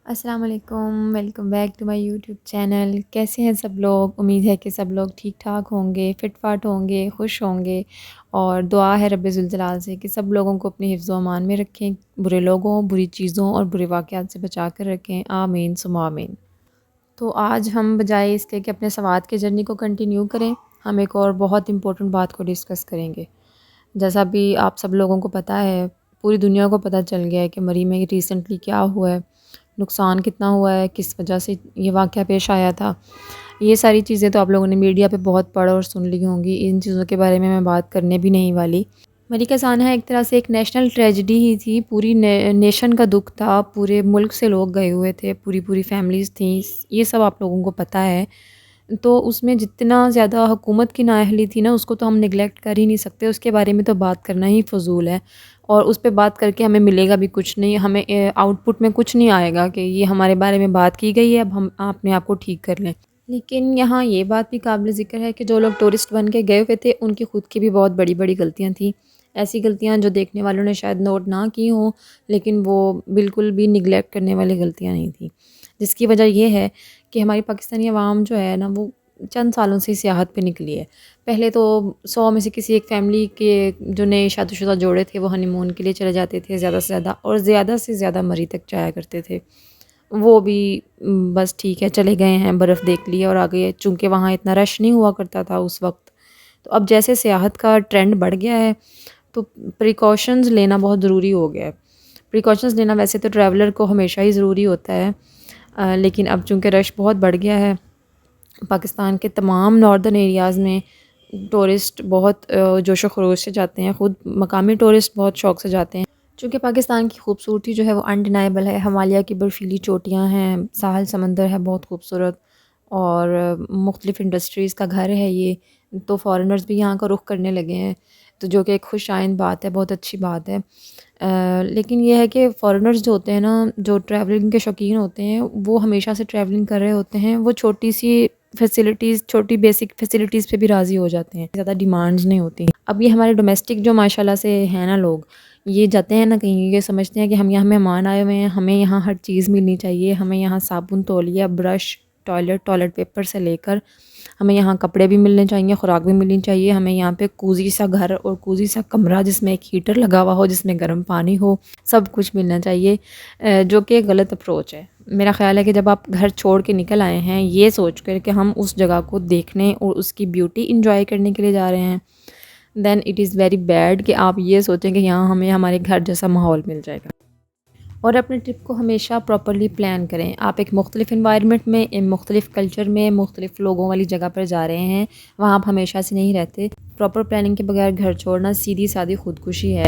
अस्सलाम वालेकुम, welcome back to my YouTube channel. कैसे हैं सब लोग? उम्मीद है कि सब लोग ठीक ठाक होंगे, फिट-फाट होंगे, खुश होंगे और दुआ है रब्बे ज़ुल जलाल से कि सब लोगों को अपने हिफ्ज़ व अमान में रखें, बुरे लोगों, बुरी चीज़ों और बुरे वाक़यात से बचा कर रखें। आमीन सुम्मा आमीन। तो आज हम बजाए इसके कि अपने सवात की जर्नी को कंटिन्यू करें, हम एक और बहुत इम्पोर्टेंट बात को डिस्कस करेंगे। जैसा भी आप सब लोगों को पता है, पूरी दुनिया को पता चल गया है कि मरी में रिसेंटली क्या हुआ है, नुकसान कितना हुआ है, किस वजह से ये वाक़या पेश आया था। ये सारी चीज़ें तो आप लोगों ने मीडिया पे बहुत पढ़ और सुन ली होंगी, इन चीज़ों के बारे में मैं बात करने भी नहीं वाली। मरी का सानहा एक तरह से एक नेशनल ट्रेजेडी ही थी, पूरी नेशन का दुःख था, पूरे मुल्क से लोग गए हुए थे, पूरी-पूरी फैमिलीज़ थी, ये सब आप लोगों को पता है। तो उसमें जितना ज़्यादा हुकूमत की नाअहली थी ना, उसको तो हम नेगलेक्ट कर ही नहीं सकते, उसके बारे में तो बात करना ही फ़ुज़ूल है और उस पे बात करके हमें मिलेगा भी कुछ नहीं, हमें आउटपुट में कुछ नहीं आएगा कि ये हमारे बारे में बात की गई है, अब हम अपने आप को ठीक कर लें। लेकिन यहाँ ये बात भी काबिल ज़िक्र है कि जो लोग टूरिस्ट बन के गए हुए थे, उनकी खुद की भी बहुत बड़ी-बड़ी गलतियाँ थी। ऐसी गलतियाँ जो देखने वालों ने शायद नोट ना की हों, लेकिन वो बिल्कुल भी निगलेक्ट करने वाली गलतियाँ नहीं थी। जिसकी वजह ये है कि हमारी पाकिस्तानी अवाम जो है ना, वो चंद सालों से सियाहत पे निकली है। पहले तो 100 में से किसी एक फ़ैमिली के जो नए शादीशुदा जोड़े थे, वो हनीमून के लिए चले जाते थे ज़्यादा से ज़्यादा और ज़्यादा से ज़्यादा मरी तक जाया करते थे। वो भी बस ठीक है चले गए हैं, बर्फ़ देख ली और आ गए। चूँकि वहाँ इतना रश नहीं हुआ करता था उस वक़्त। तो अब जैसे सियाहत का ट्रेंड बढ़ गया है, तो प्रिकॉशंस लेना बहुत ज़रूरी हो गया है। प्रिकॉशंस लेना वैसे तो ट्रैवलर को हमेशा ही ज़रूरी होता है, लेकिन अब चूँकि रश बहुत बढ़ गया है, पाकिस्तान के तमाम नॉर्दर्न एरियाज़ में टूरिस्ट बहुत जोशो खरोश से जाते हैं, ख़ुद मकामी टूरिस्ट बहुत शौक़ से जाते हैं। चूँकि पाकिस्तान की खूबसूरती जो है वो अनडिनाएबल है, हिमालय की बर्फ़ीली चोटियाँ हैं, साहल समंदर है बहुत खूबसूरत और मुख्तलिफ़ इंडस्ट्रीज़ का घर है ये, तो फ़ॉरेनर्स भी यहाँ का रुख करने लगे हैं, तो जो कि एक खुश आइंद बात है, बहुत अच्छी बात है। लेकिन ये है कि फ़ॉरेनर्स जो होते हैं ना, जो ट्रैवलिंग के शौकीन होते हैं, वो हमेशा से ट्रैवलिंग कर रहे होते हैं, वो छोटी-सी फैसिलिटीज़, छोटी बेसिक फैसिलिटीज़ पे भी राज़ी हो जाते हैं, ज़्यादा डिमांड्स नहीं होती। अब ये हमारे डोमेस्टिक जो माशाल्लाह से हैं ना लोग, ये जाते हैं ना कहीं, ये समझते हैं कि हम यहाँ मेहमान आए हुए हैं, हमें यहाँ हर चीज़ मिलनी चाहिए, हमें यहाँ साबुन, तौलिया, ब्रश, टॉयलेट पेपर से लेकर हमें यहाँ कपड़े भी मिलने चाहिए, खुराक भी मिलनी चाहिए, हमें यहाँ पे कोज़ी सा घर और कोज़ी सा कमरा जिसमें एक हीटर लगा हुआ हो, जिसमें गर्म पानी हो, सब कुछ मिलना चाहिए, जो कि एक गलत अप्रोच है। मेरा ख़्याल है कि जब आप घर छोड़ के निकल आए हैं, ये सोच कर कि हम उस जगह को देखने और उसकी ब्यूटी एन्जॉय करने के लिए जा रहे हैं, then it is very bad कि आप ये सोचें कि यहाँ हमें हमारे घर जैसा माहौल मिल जाएगा। और अपने ट्रिप को हमेशा प्रॉपर्ली प्लान करें। आप एक मुख्तलिफ़ एनवायरनमेंट में, एक मुख्तलिफ़ कल्चर में, मुख्तलिफ़ लोगों वाली जगह पर जा रहे हैं, वहाँ आप हमेशा से नहीं रहते। प्रॉपर प्लानिंग के बगैर घर छोड़ना सीधी-सादी खुदकुशी है।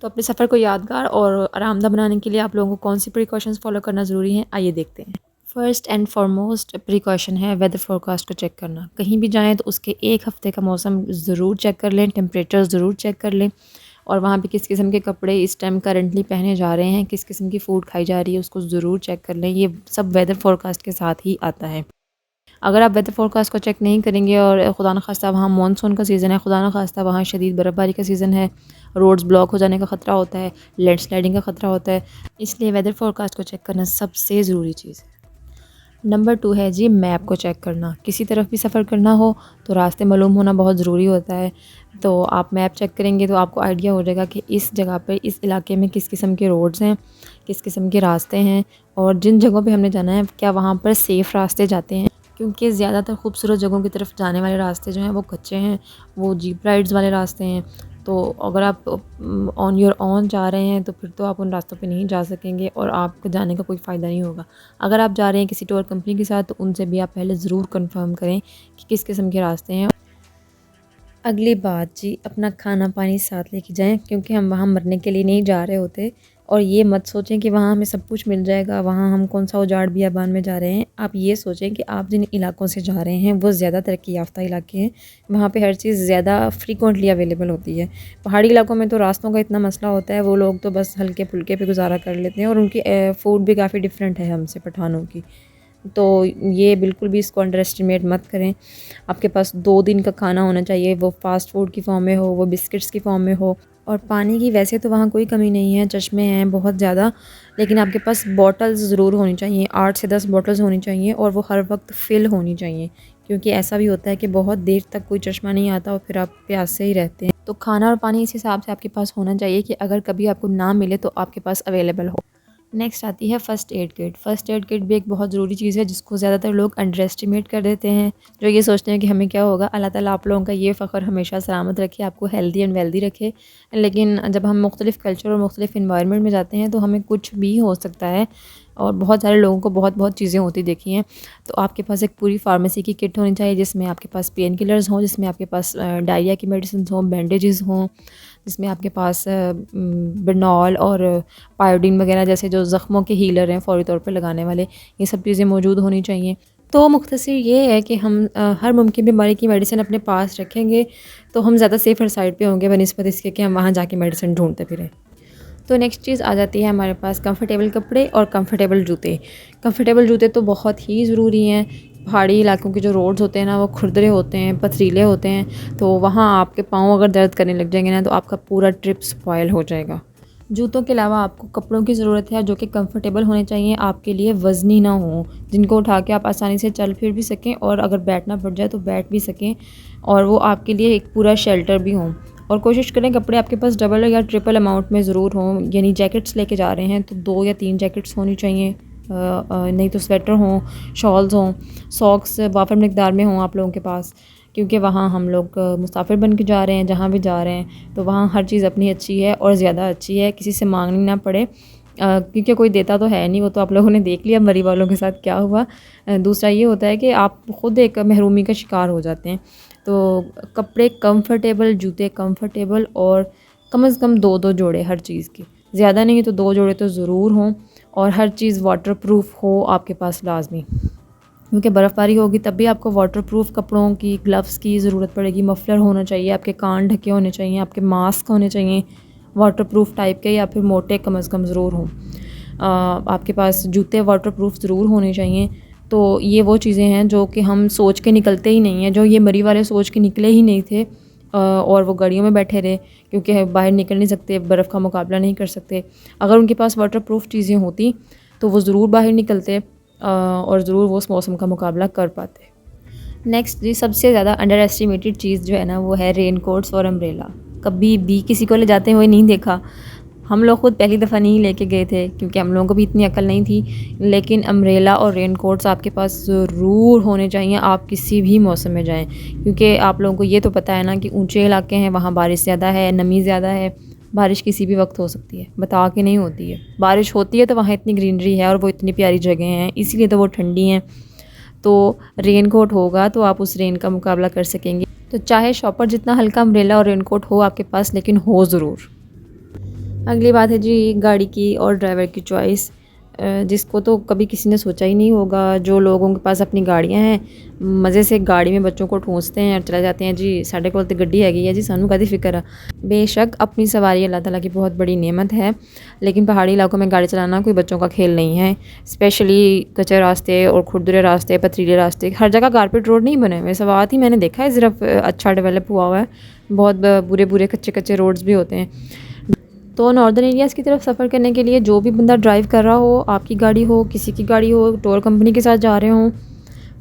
तो अपने सफ़र को यादगार और आरामदा बनाने के लिए आप लोगों को कौन-सी प्रिकॉशंस फ़ॉलो करना ज़रूरी है, आइए देखते हैं। फ़र्स्ट एंड फ़ॉरमोस्ट प्रिकॉशन है वेदर फ़ोरकास्ट को चेक करना। कहीं भी जाएँ तो उसके 1 हफ़्ते का मौसम ज़रूर चेक कर लें, टेम्परेचर ज़रूर चेक कर लें और वहाँ पे किस किस्म के कपड़े इस टाइम करंटली पहने जा रहे हैं, किस किस्म की फ़ूड खाई जा रही है, उसको ज़रूर चेक कर लें। ये सब वेदर फ़ोरकास्ट के साथ ही आता है। अगर आप वेदर फ़ोरकास्ट को चेक नहीं करेंगे और खुदा न ख़ास्ता वहाँ मानसून का सीज़न है, खुदा न ख़ास्ता वहाँ शदीद बर्फ़बारी का सीज़न है, रोड्स ब्लॉक हो जाने का ख़तरा होता है, लैंडस्लाइडिंग का ख़तरा होता है, इसलिए वेदर फ़ोरकास्ट को चेक करना सबसे ज़रूरी चीज़ है। नंबर 2 है जी मैप को चेक करना। किसी तरफ भी सफ़र करना हो तो रास्ते मालूम होना बहुत ज़रूरी होता है। तो आप मैप चेक करेंगे तो आपको आइडिया हो जाएगा कि इस जगह पे, इस इलाके में किस किस्म के रोड्स हैं, किस किस्म के रास्ते हैं और जिन जगहों पे हमने जाना है क्या वहाँ पर सेफ़ रास्ते जाते हैं। क्योंकि ज़्यादातर खूबसूरत जगहों की तरफ जाने वाले रास्ते जो हैं वो कच्चे हैं, वो जीप राइड्स वाले रास्ते हैं। तो अगर आप ऑन योर ओन जा रहे हैं तो फिर तो आप उन रास्तों पे नहीं जा सकेंगे और आपके जाने का कोई फ़ायदा नहीं होगा। अगर आप जा रहे हैं किसी टूर कंपनी के साथ तो उनसे भी आप पहले ज़रूर कंफर्म करें कि किस किस्म के रास्ते हैं। अगली बात जी, अपना खाना पानी साथ लेके जाएँ क्योंकि हम वहाँ मरने के लिए नहीं जा रहे होते और ये मत सोचें कि वहाँ हमें सब कुछ मिल जाएगा, वहाँ हम कौन-सा उजाड़ बियाबान में जा रहे हैं। आप ये सोचें कि आप जिन इलाकों से जा रहे हैं वो ज़्यादा तरक्की याफ़्ता इलाके हैं, वहाँ पे हर चीज़ ज़्यादा फ्रीक्वेंटली अवेलेबल होती है। पहाड़ी इलाकों में तो रास्तों का इतना मसला होता है, वो लोग तो बस हल्के-फुल्के पे गुज़ारा कर लेते हैं और उनकी फ़ूड भी काफ़ी डिफरेंट है हमसे पठानों की। तो ये बिल्कुल भी इसको अंडर एस्टिमेट मत करें। आपके पास 2 दिन का खाना होना चाहिए, वो फ़ास्ट फूड की फ़ॉर्म में हो, वो बिस्किट्स की फ़ॉर्म में हो। और पानी की वैसे तो वहाँ कोई कमी नहीं है, चश्मे हैं बहुत ज़्यादा, लेकिन आपके पास बॉटल्स ज़रूर होनी चाहिए, 8 से 10 बॉटल्स होनी चाहिए और वो हर वक्त फ़िल होनी चाहिए, क्योंकि ऐसा भी होता है कि बहुत देर तक कोई चश्मा नहीं आता और फिर आप प्यासे ही रहते हैं। तो खाना और पानी इस हिसाब से आपके पास होना चाहिए कि अगर कभी आपको ना मिले तो आपके पास अवेलेबल हो। नेक्स्ट आती है first aid kit. First aid kit भी एक बहुत ज़रूरी चीज़ है जिसको ज़्यादातर लोग अंडर एस्टिमेट कर देते हैं, जो ये सोचते हैं कि हमें क्या होगा। अल्लाह ताला आप लोगों का ये फ़ख्र हमेशा सलामत रखे, आपको हेल्दी एंड वेल्दी रखे। लेकिन जब हम मुख्तलिफ़ कल्चर और मुख्तलिफ़ इन्वायरमेंट में जाते हैं तो हमें कुछ भी हो सकता है और बहुत सारे लोगों को बहुत बहुत चीज़ें होती देखी हैं। तो आपके पास एक पूरी फार्मेसी की किट होनी चाहिए जिसमें आपके पास पेन किलर्स हों, जिसमें आपके पास डायरिया की मेडिसिन हों, बैंडेजेस हों, जिसमें आपके पास बिनॉल और पायोडीन वगैरह जैसे जो ज़ख्मों के हीलर हैं फ़ौरी तौर पे लगाने वाले, ये सब चीज़ें मौजूद होनी चाहिए। तो मुख्तसर ये है कि हम हर मुमकिन बीमारी की मेडिसिन अपने पास रखेंगे तो हम ज़्यादा सेफ़र साइड पे होंगे बनिस्बत इसके कि हम वहाँ जाके मेडिसिन ढूँढते फिरें। तो नेक्स्ट चीज़ आ जाती है हमारे पास कंफर्टेबल कपड़े और कंफर्टेबल जूते। कंफर्टेबल जूते तो बहुत ही ज़रूरी हैं। पहाड़ी इलाकों के जो रोड्स होते हैं ना, वो खुरदरे होते हैं, पथरीले होते हैं, तो वहाँ आपके पाँव अगर दर्द करने लग जाएंगे ना तो आपका पूरा ट्रिप स्पॉइल हो जाएगा। जूतों के अलावा आपको कपड़ों की ज़रूरत है जो कि कंफर्टेबल होने चाहिए, आपके लिए वज़नी ना हो, जिनको उठा के आप आसानी से चल फिर भी सकें और अगर बैठना पड़ जाए तो बैठ भी सकें, और वो आपके लिए एक पूरा शेल्टर भी हों। और कोशिश करें कपड़े आपके पास डबल या ट्रिपल अमाउंट में ज़रूर हों, यानी जैकेट्स लेके जा रहे हैं तो 2 या 3 जैकेट्स होनी चाहिए, नहीं तो स्वेटर हों, शॉल्स हों, सॉक्स वाफर मकदार में हों आप लोगों के पास, क्योंकि वहाँ हम लोग मुसाफिर बन के जा रहे हैं, जहाँ भी जा रहे हैं तो वहाँ हर चीज़ अपनी अच्छी है और ज़्यादा अच्छी है, किसी से मांगनी ना पड़े, क्योंकि कोई देता तो है नहीं, वो तो आप लोगों ने देख लिया मरी वालों के साथ क्या हुआ। दूसरा ये होता है कि आप ख़ुद एक महरूमी का शिकार हो जाते हैं। तो कपड़े कंफर्टेबल, जूते कंफर्टेबल और कम से कम 2-2 जोड़े हर चीज़ की, ज़्यादा नहीं तो 2 जोड़े तो ज़रूर हों, और हर चीज़ वाटरप्रूफ हो आपके पास लाजमी, क्योंकि बर्फ़बारी होगी तब भी आपको वाटरप्रूफ कपड़ों की, ग्लव्स की ज़रूरत पड़ेगी। मफलर होना चाहिए, आपके कान ढके होने चाहिए, आपके मास्क होने चाहिए वाटरप्रूफ टाइप के या फिर मोटे कम से कम ज़रूर हों। आपके पास जूते वाटरप्रूफ ज़रूर होने चाहिए। तो ये वो चीज़ें हैं जो कि हम सोच के निकलते ही नहीं हैं, जो ये मरी वाले सोच के निकले ही नहीं थे, और वो गाड़ियों में बैठे रहे क्योंकि बाहर निकल नहीं सकते, बर्फ़ का मुकाबला नहीं कर सकते। अगर उनके पास वाटरप्रूफ चीज़ें होती तो वो ज़रूर बाहर निकलते और ज़रूर वो उस मौसम का मुकाबला कर पाते। नेक्स्ट जी, सबसे ज़्यादा अंडर एस्टिमेटेड चीज़ जो है ना वो है रेन कोट्स और अम्ब्रेला। कभी भी किसी को ले जाते हुए नहीं देखा। हम लोग खुद पहली दफ़ा नहीं लेके गए थे क्योंकि हम लोगों को भी इतनी अक्ल नहीं थी, लेकिन अम्ब्रेला और रेन कोट्स आपके पास ज़रूर होने चाहिए, आप किसी भी मौसम में जाएँ, क्योंकि आप लोगों को ये तो पता है ना कि ऊंचे इलाके हैं, वहाँ बारिश ज़्यादा है, नमी ज़्यादा है, बारिश किसी भी वक्त हो सकती है, बता के नहीं होती है। बारिश होती है तो वहाँ इतनी ग्रीनरी है और वो इतनी प्यारी जगह हैं, इसीलिए तो वो ठंडी हैं। तो रेन कोट होगा तो आप उस रेन का मुकाबला कर सकेंगे। तो चाहे शॉपर जितना हल्का अम्ब्रेला और रेन कोट हो आपके पास, लेकिन हो ज़रूर। अगली बात है जी गाड़ी की और ड्राइवर की चॉइस, जिसको तो कभी किसी ने सोचा ही नहीं होगा। जो लोगों के पास अपनी गाड़ियां हैं, मज़े से गाड़ी में बच्चों को ठूंसते हैं और चले जाते हैं, जी साढ़े कोल तो गड्डी हैगी है जी, सानू कादी फिक्र है। बेशक अपनी सवारी अल्लाह ताला की बहुत बड़ी नेमत है, लेकिन पहाड़ी इलाकों में गाड़ी चलाना कोई बच्चों का खेल नहीं है। स्पेशली कच्चे रास्ते और खुरदुरे रास्ते, पथरीले रास्ते, हर जगह कारपेट रोड नहीं बने हुए। सवात ही मैंने देखा है सिर्फ अच्छा डेवलप हुआ हुआ है, बहुत बुरे बुरे कच्चे कच्चे रोड्स भी होते हैं। तो नॉर्दर्न एरियाज़ की तरफ सफ़र करने के लिए जो भी बंदा ड्राइव कर रहा हो, आपकी गाड़ी हो, किसी की गाड़ी हो, टूर कंपनी के साथ जा रहे हों,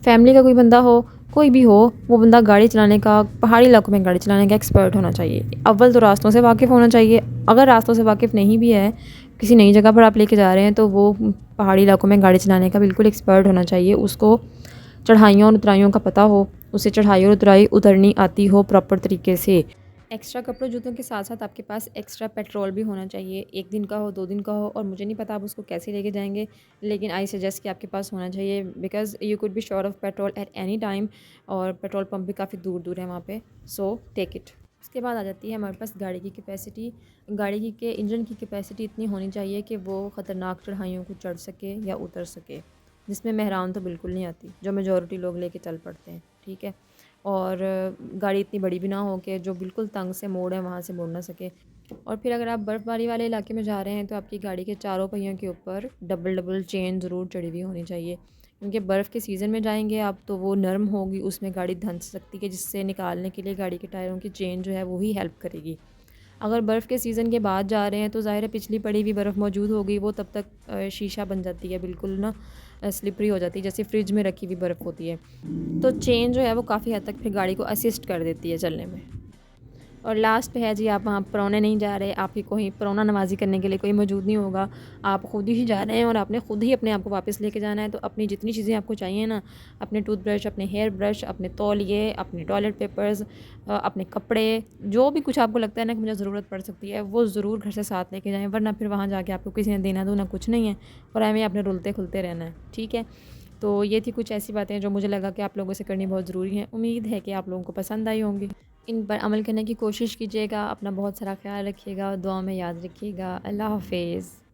फैमिली का कोई बंदा हो, कोई भी हो, वो बंदा गाड़ी चलाने का, पहाड़ी इलाकों में गाड़ी चलाने का एक्सपर्ट होना चाहिए। अव्वल तो रास्तों से वाकिफ़ होना चाहिए। अगर रास्तों से वाकिफ़ नहीं भी है, किसी नई जगह पर आप लेके जा रहे हैं, तो वो पहाड़ी इलाकों में गाड़ी चलाने का बिल्कुल एक्सपर्ट होना चाहिए। उसको चढ़ाइयों और उतराइयों का पता हो, उसे चढ़ाई और उतराई उतरनी आती हो प्रॉपर तरीके से। एक्स्ट्रा कपड़ों जूतों के साथ साथ आपके पास एक्स्ट्रा पेट्रोल भी होना चाहिए, 1 दिन का हो, 2 दिन का हो, और मुझे नहीं पता आप उसको कैसे लेके जाएंगे, लेकिन आई सजेस्ट कि आपके पास होना चाहिए, because you could be sure of petrol at any time, और पेट्रोल पंप भी काफ़ी दूर दूर है वहाँ पे, सो टेक इट। उसके बाद आ जाती है हमारे पास गाड़ी की कैपेसिटी। गाड़ी की के इंजन की कैपेसिटी इतनी होनी चाहिए कि वो ख़तरनाक चढ़ाइयों को चढ़ सके या उतर सके, जिसमें मेहरान तो बिल्कुल नहीं आती, जो मेजॉरिटी लोग लेके चल पड़ते हैं, ठीक है। और गाड़ी इतनी बड़ी भी ना हो कि जो बिल्कुल तंग से मोड़ है वहाँ से मुड़ ना सके। और फिर अगर आप बर्फ़बारी वाले इलाके में जा रहे हैं तो आपकी गाड़ी के चारों पहियों के ऊपर डबल डबल चेन ज़रूर चढ़ी हुई होनी चाहिए, क्योंकि बर्फ़ के सीज़न में जाएंगे आप तो वो नरम होगी, उसमें गाड़ी धंस सकती है, जिससे निकालने के लिए गाड़ी के टायरों की चेन जो है वो ही हेल्प करेगी। अगर बर्फ़ के सीज़न के बाद जा रहे हैं तो ज़ाहिर है पिछली पड़ी हुई बर्फ़ मौजूद होगी, वो तब तक शीशा बन जाती है, बिल्कुल ना स्लिपरी हो जाती है, जैसे फ्रिज में रखी हुई बर्फ़ होती है। तो चेन जो है वो काफ़ी हद तक फिर गाड़ी को असिस्ट कर देती है चलने में। और लास्ट पे है जी, आप वहाँ परौने नहीं जा रहे, आपकी कोई परौना नवाज़ी करने के लिए कोई मौजूद नहीं होगा। आप खुद ही जा रहे हैं और आपने खुद ही अपने आप को वापस लेके जाना है। तो अपनी जितनी चीज़ें आपको चाहिए ना, अपने टूथब्रश, अपने हेयर ब्रश, अपने तौलिए, अपने टॉयलेट पेपर्स, अपने कपड़े, जो भी कुछ आपको लगता है ना कि मुझे ज़रूरत पड़ सकती है, वो ज़रूर घर से साथ लेके जाएँ, वरना फिर वहाँ जाके आपको किसी ने देना दूना कुछ नहीं है और ऐवें आपने रुलते-खुलते रहना है। ठीक है? तो ये थी कुछ ऐसी बातें जो मुझे लगा कि आप लोगों से करनी बहुत ज़रूरी है। उम्मीद है कि आप लोगों को पसंद आई होंगी। इन पर अमल करने की कोशिश कीजिएगा। अपना बहुत सारा ख़्याल रखिएगा, दुआ में याद रखिएगा। अल्लाह हाफ़िज़।